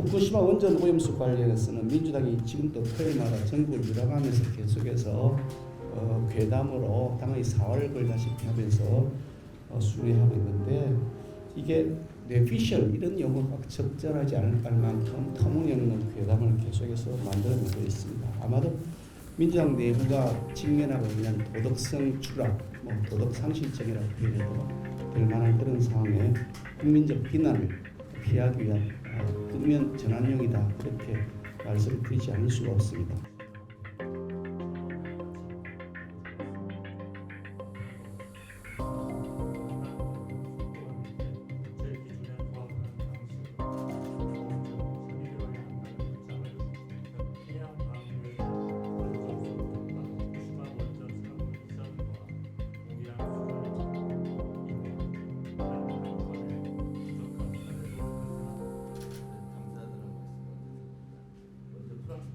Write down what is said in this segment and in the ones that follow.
후쿠시마 원전 오염수 관련해서는 민주당이 지금도 토요일마다 전국을 유람하면서 계속해서 괴담으로 당의 사활을 걸다시피 하면서 순회하고 있는데, 이게 뇌피셜 이런 용어가 적절하지 않을 만큼 터무니없는 괴담을 계속해서 만들어내고 있습니다. 아마도 민주당 내부가 직면하고 있는 도덕성 추락, 도덕 상실증이라고 표현해도 될 만한 그런 상황에 국민적 비난을 피하기 위한 국면 전환용이다, 그렇게 말씀드리지 않을 수가 없습니다.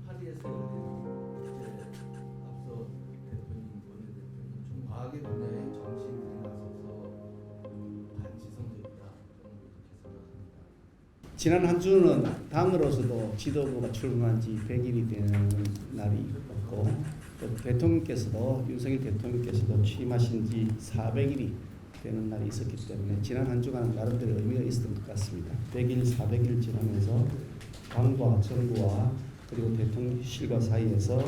파리에서 열린 앞서 대표님, 원내대표님 좀 과학의 분야에 정신들이 나서서 반지성적이다, 저는 그렇게 생각합니다. 지난 한 주는 당으로서도 지도부가 출범한 지 100일이 되는 날이 있고, 또 대통령께서도, 윤석열 대통령께서도 취임하신 지 400일이 되는 날이 있었기 때문에 지난 한 주간은 나름대로 의미가 있었던 것 같습니다. 100일, 400일 지나면서 당과 정부와 그리고 대통령실과 사이에서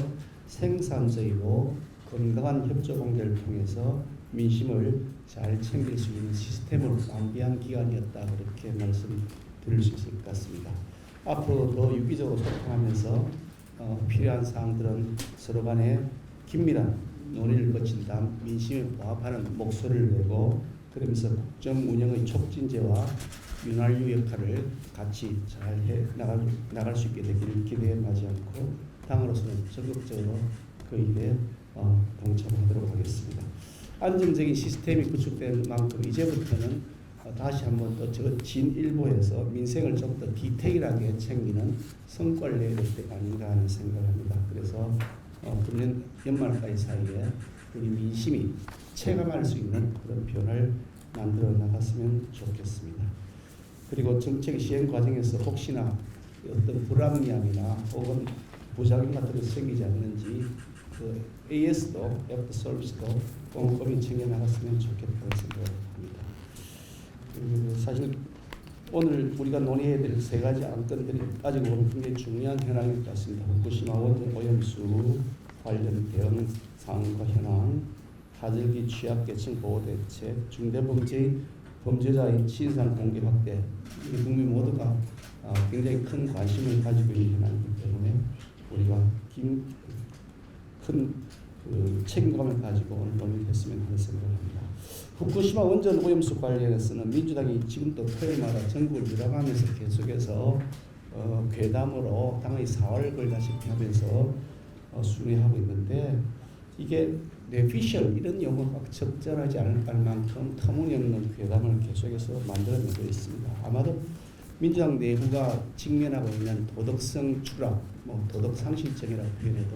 생산적이고 건강한 협조 관계를 통해서 민심을 잘 챙길 수 있는 시스템을 완비한 기간이었다, 그렇게 말씀드릴 수 있을 것 같습니다. 앞으로 더 유기적으로 소통하면서 필요한 사항들은 서로 간에 긴밀한 논의를 거친 다음 민심에 부합하는 목소리를 내고, 그러면서 국정 운영의 촉진제와 윤활유 역할을 같이 잘 해 나갈 수 있게 되기를 기대하지 않고, 당으로서는 적극적으로 그 일에 동참하도록 하겠습니다. 안정적인 시스템이 구축된 만큼 이제부터는 다시 한번 또 진일보에서 민생을 좀 더 디테일하게 챙기는 성과를 내야 될 때가 아닌가 하는 생각을 합니다. 그래서 금년 연말까지 사이에 우리 민심이 체감할 수 있는 그런 변화를 만들어 나갔으면 좋겠습니다. 그리고 정책 시행 과정에서 혹시나 어떤 불합리함이나 혹은 부작용 같은 것이 생기지 않는지 그 AS도, 애프터 서비스도 꼼꼼히 챙겨 나갔으면 좋겠다고 생각합니다. 사실 오늘 우리가 논의해야 될 세 가지 안건들이 따지고 보면 굉장히 중요한 현황일 것 같습니다. 후쿠시마 원전 오염수 관련 대응 상황과 현황, 하절기 취약계층 보호 대책, 범죄자의 진상 공개 확대, 국민 모두가 굉장히 큰 관심을 가지고 있는 현안이기 때문에 우리가 큰 책임감을 가지고 오늘 논의했으면 하는 생각합니다. 후쿠시마 원전 오염수 관련해서는 민주당이 지금도 토요일마다 전국을 유람하면서 계속해서 괴담으로 당의 사활을 걸다시피 하면서 순회하고 있는데, 이게 뇌피셜 이런 용어가 적절하지 않을 만큼 터무니없는 괴담을 계속해서 만들어내고 있습니다. 아마도 민주당 내부가 직면하고 있는 도덕성 추락, 도덕 상실증이라고 표현해도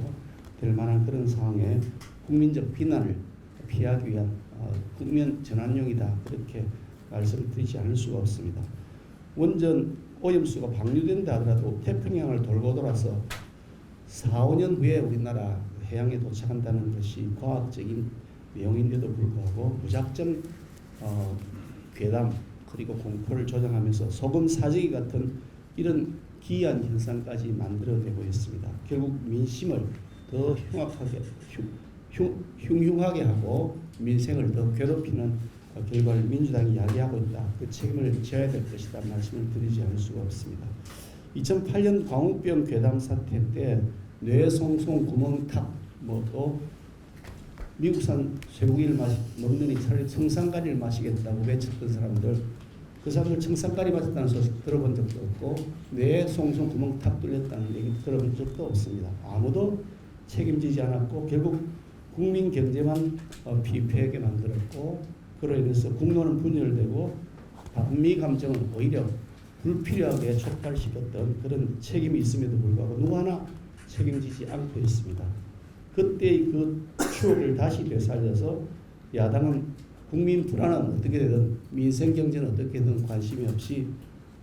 될 만한 그런 상황에 국민적 비난을 피하기 위한 국면 전환용이다, 그렇게 말씀드리지 않을 수가 없습니다. 원전 오염수가 방류된다 하더라도 태평양을 돌고 돌아서 4, 5년 후에 우리나라 해양에 도착한다는 것이 과학적인 내용인데도 불구하고 무작정 괴담 그리고 공포를 조장하면서 소금 사재기 같은 이런 기이한 현상까지 만들어내고 있습니다. 결국 민심을 더 흉흉하게 하고 민생을 더 괴롭히는 결과를 민주당이 야기하고 있다. 그 책임을 져야 될 것이다 말씀을 드리지 않을 수가 없습니다. 2008년 광우병 괴담 사태 때 뇌송송 구멍탑 또 미국산 쇠고기를 먹느니 차라리 청산가리를 마시겠다고 외쳤던 사람들, 그 사람들 청산가리 마셨다는 소식 들어본 적도 없고 뇌송송 구멍탑 뚫렸다는 얘기 들어본 적도 없습니다. 아무도 책임지지 않았고 결국 국민 경제만 피폐하게 만들었고, 그로 인해서 국론은 분열되고 반미 감정은 오히려 불필요하게 촉발시켰던 그런 책임이 있음에도 불구하고 누구 하나 책임지지 않고 있습니다. 그때의 그 추억을 다시 되살려서 야당은 국민 불안은 어떻게 되든 민생 경제는 어떻게든 관심이 없이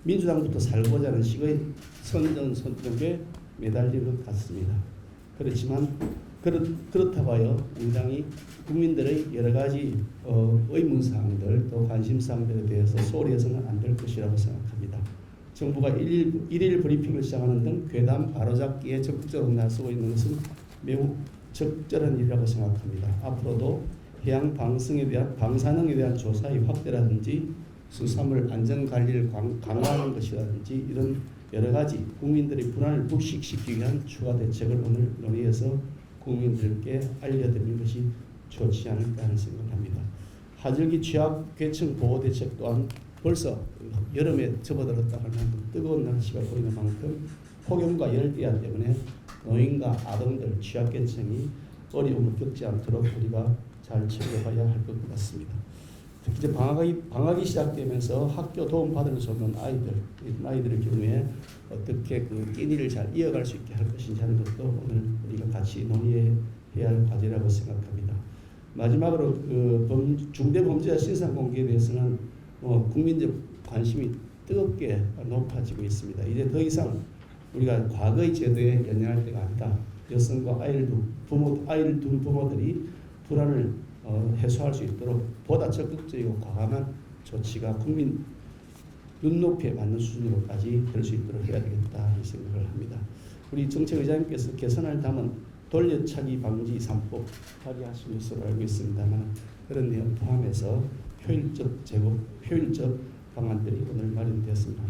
민주당부터 살고자 하는 식의 선전선동에 매달린 것 같습니다. 그렇지만 그렇다고 하여 우리 당이 국민들의 여러 가지 의문사항들 또 관심사항들에 대해서 소홀히 해서는 안 될 것이라고 생각합니다. 정부가 일일 브리핑을 시작하는 등 괴담 바로잡기에 적극적으로 나서고 있는 것은 매우 적절한 일이라고 생각합니다. 앞으로도 해양 방사능에 대한 조사의 확대라든지 수산물 안전관리를 강화하는 것이라든지 이런 여러 가지 국민들의 불안을 불식시키기 위한 추가 대책을 오늘 논의해서 국민들께 알려드리는 것이 좋지 않을까 하는 생각을 합니다. 하절기 취약계층 보호대책 또한 벌써 여름에 접어들었다 할 만큼 뜨거운 날씨가 보이는 만큼 폭염과 열대야 때문에 노인과 아동들 취약계층이 어려움을 겪지 않도록 우리가 잘 챙겨봐야 할 것 같습니다. 특히 이제 방학이 시작되면서 학교 도움 받을 수 없는 아이들의 경우에 어떻게 그 끼니를 잘 이어갈 수 있게 할 것인지 하는 것도 오늘 우리가 같이 논의해야 할 과제라고 생각합니다. 마지막으로 그 중대범죄자 신상 공개에 대해서는 국민적 관심이 뜨겁게 높아지고 있습니다. 이제 더 이상 우리가 과거의 제도에 연연할 때가 아니다. 여성과 아이를 둔 부모들이 불안을 해소할 수 있도록 보다 적극적이고 과감한 조치가 국민 눈높이에 맞는 수준으로까지 될 수 있도록 해야 되겠다 이 생각을 합니다. 우리 정책의장님께서 개선을 담은 돌려차기 방지 3법 발의하신 것으로 알고 있습니다만 그런 내용 포함해서 효율적 방안들이 오늘 마련되었습니다.